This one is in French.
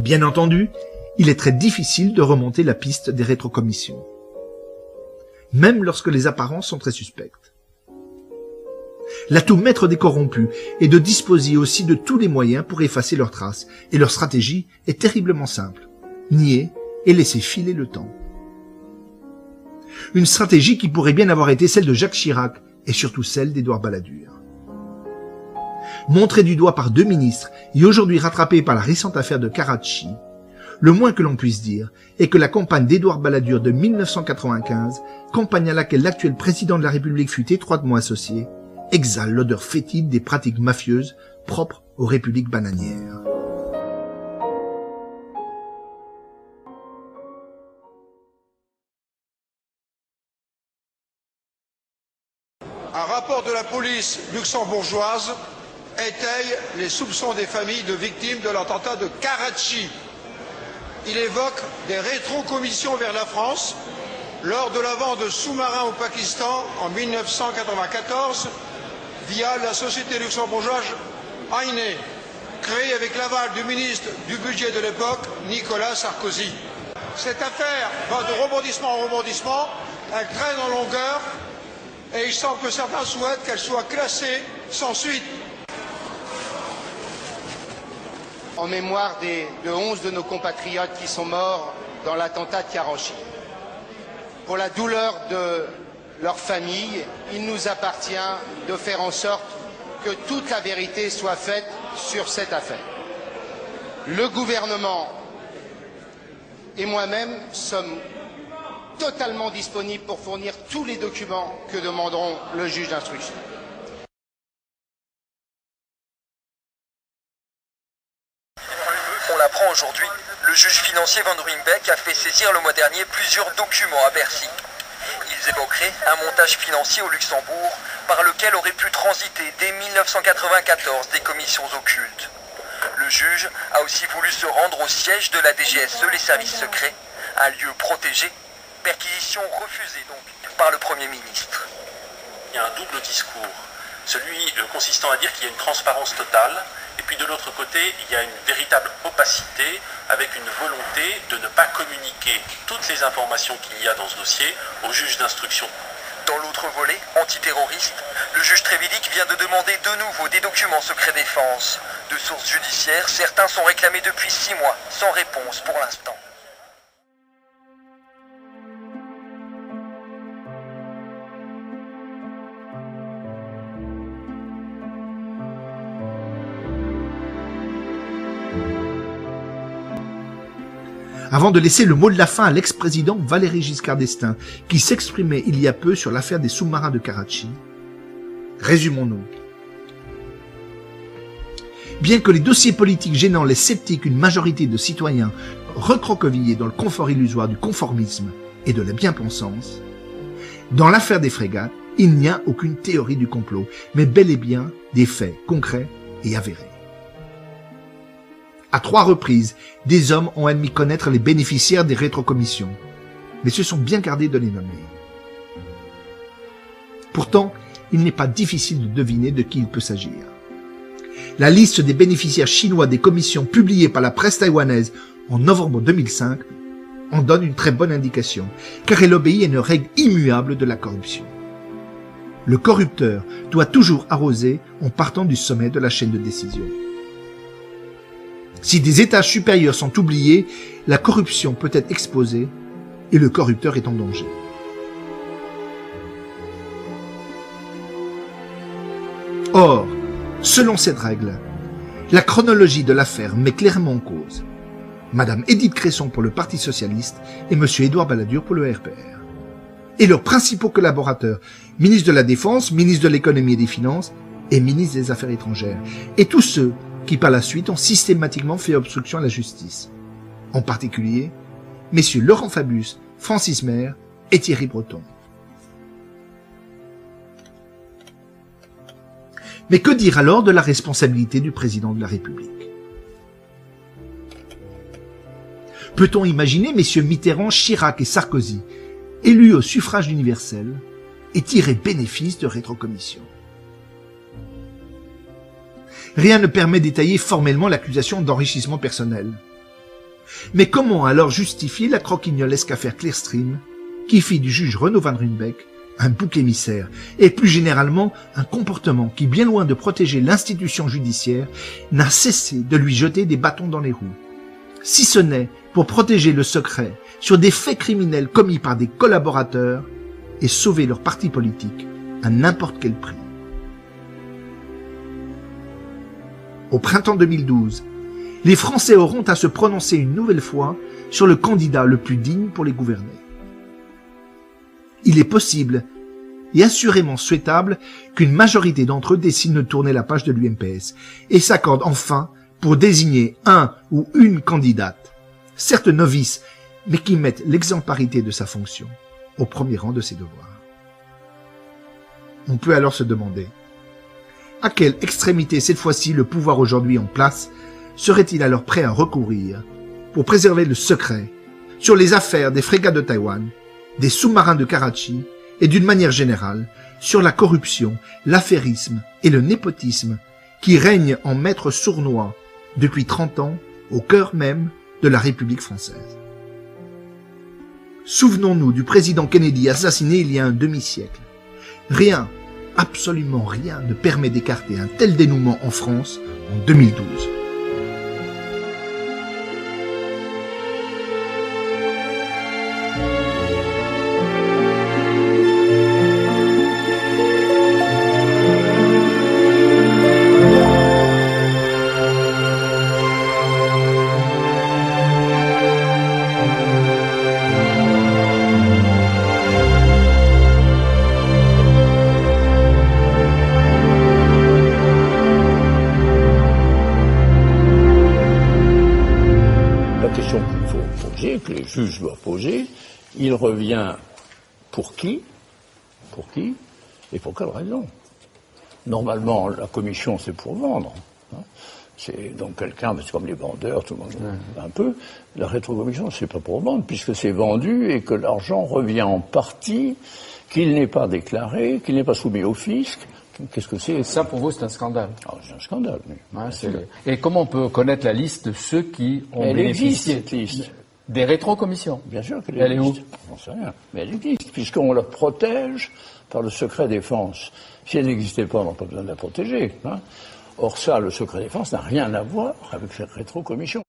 Bien entendu, il est très difficile de remonter la piste des rétrocommissions, même lorsque les apparences sont très suspectes. L'atout maître des corrompus est de disposer aussi de tous les moyens pour effacer leurs traces, et leur stratégie est terriblement simple: nier et laisser filer le temps. Une stratégie qui pourrait bien avoir été celle de Jacques Chirac et surtout celle d'Édouard Balladur. Montré du doigt par 2 ministres et aujourd'hui rattrapé par la récente affaire de Karachi, le moins que l'on puisse dire est que la campagne d'Édouard Balladur de 1995, campagne à laquelle l'actuel président de la République fut étroitement associé, exhale l'odeur fétide des pratiques mafieuses propres aux républiques bananières. Un rapport de la police luxembourgeoise étaye les soupçons des familles de victimes de l'attentat de Karachi. Il évoque des rétrocommissions vers la France lors de la vente de sous-marins au Pakistan en 1994 via la société luxembourgeoise Heiné, créée avec l'aval du ministre du budget de l'époque, Nicolas Sarkozy. Cette affaire va de rebondissement en rebondissement, elle traîne en longueur et il semble que certains souhaitent qu'elle soit classée sans suite. En mémoire de 11 de nos compatriotes qui sont morts dans l'attentat de Karachi. Pour la douleur de leur famille, il nous appartient de faire en sorte que toute la vérité soit faite sur cette affaire. Le gouvernement et moi-même sommes totalement disponibles pour fournir tous les documents que demanderont le juge d'instruction. On l'apprend aujourd'hui, le juge financier Van Ruymbeck a fait saisir le mois dernier plusieurs documents à Bercy. Ils évoqueraient un montage financier au Luxembourg par lequel auraient pu transiter dès 1994 des commissions occultes. Le juge a aussi voulu se rendre au siège de la DGSE, les services secrets, un lieu protégé, perquisition refusée donc par le Premier ministre. Il y a un double discours, celui consistant à dire qu'il y a une transparence totale, et puis de l'autre côté, il y a une véritable opacité avec une volonté de ne pas communiquer toutes les informations qu'il y a dans ce dossier au juge d'instruction. Dans l'autre volet, antiterroriste, le juge Trévidic vient de demander de nouveau des documents secret défense. De sources judiciaires, certains sont réclamés depuis 6 mois, sans réponse pour l'instant. Avant de laisser le mot de la fin à l'ex-président Valéry Giscard d'Estaing, qui s'exprimait il y a peu sur l'affaire des sous-marins de Karachi, résumons-nous. Bien que les dossiers politiques gênant les sceptiques une majorité de citoyens recroquevillés dans le confort illusoire du conformisme et de la bien-pensance, dans l'affaire des frégates, il n'y a aucune théorie du complot, mais bel et bien des faits concrets et avérés. À 3 reprises, des hommes ont admis connaître les bénéficiaires des rétrocommissions, mais se sont bien gardés de les nommer. Pourtant, il n'est pas difficile de deviner de qui il peut s'agir. La liste des bénéficiaires chinois des commissions publiée par la presse taïwanaise en novembre 2005 en donne une très bonne indication, car elle obéit à une règle immuable de la corruption. Le corrupteur doit toujours arroser en partant du sommet de la chaîne de décision. Si des étages supérieurs sont oubliés, la corruption peut être exposée et le corrupteur est en danger. Or, selon cette règle, la chronologie de l'affaire met clairement en cause Madame Édith Cresson pour le Parti Socialiste et Monsieur Édouard Balladur pour le RPR. Et leurs principaux collaborateurs, ministre de la Défense, ministre de l'Économie et des Finances et ministre des Affaires étrangères. Et tous ceux qui par la suite ont systématiquement fait obstruction à la justice. En particulier, messieurs Laurent Fabius, Francis Maire et Thierry Breton. Mais que dire alors de la responsabilité du président de la République? Peut-on imaginer messieurs Mitterrand, Chirac et Sarkozy, élus au suffrage universel, et tirer bénéfice de rétrocommissions? Rien ne permet d'étayer formellement l'accusation d'enrichissement personnel. Mais comment alors justifier la croquignolesque affaire Clearstream, qui fit du juge Renaud Van Ruymbeck un bouc émissaire, et plus généralement un comportement qui, bien loin de protéger l'institution judiciaire, n'a cessé de lui jeter des bâtons dans les roues, si ce n'est pour protéger le secret sur des faits criminels commis par des collaborateurs et sauver leur parti politique à n'importe quel prix. Au printemps 2012, les Français auront à se prononcer une nouvelle fois sur le candidat le plus digne pour les gouverner. Il est possible et assurément souhaitable qu'une majorité d'entre eux décide de tourner la page de l'UMPS et s'accorde enfin pour désigner un ou une candidate, certes novice, mais qui mette l'exemplarité de sa fonction au premier rang de ses devoirs. On peut alors se demander à quelle extrémité cette fois-ci le pouvoir aujourd'hui en place serait-il alors prêt à recourir pour préserver le secret sur les affaires des frégates de Taïwan, des sous-marins de Karachi et d'une manière générale sur la corruption, l'affairisme et le népotisme qui règnent en maître sournois depuis 30 ans au cœur même de la République française. Souvenons-nous du président Kennedy assassiné il y a un demi-siècle. Rien, absolument rien ne permet d'écarter un tel dénouement en France en 2012. Que les juges doivent poser, il revient pour qui et pour quelle raison. Normalement, la commission, c'est pour vendre. C'est donc quelqu'un, mais c'est comme les vendeurs, tout le monde un peu. La rétrocommission, c'est pas pour vendre, puisque c'est vendu et que l'argent revient en partie, qu'il n'est pas déclaré, qu'il n'est pas soumis au fisc. Qu'est-ce que c'est? Ça, pour vous, c'est un scandale. Ah, c'est un scandale, oui. Et comment on peut connaître la liste de ceux qui ont bénéficié cette liste. Des rétrocommissions? Bien sûr qu'elle existe. Elle est où? J'en sais rien. Mais elle existe, puisqu'on la protège par le secret défense. Si elle n'existait pas, on n'a pas besoin de la protéger. Or ça, le secret défense n'a rien à voir avec cette rétrocommission.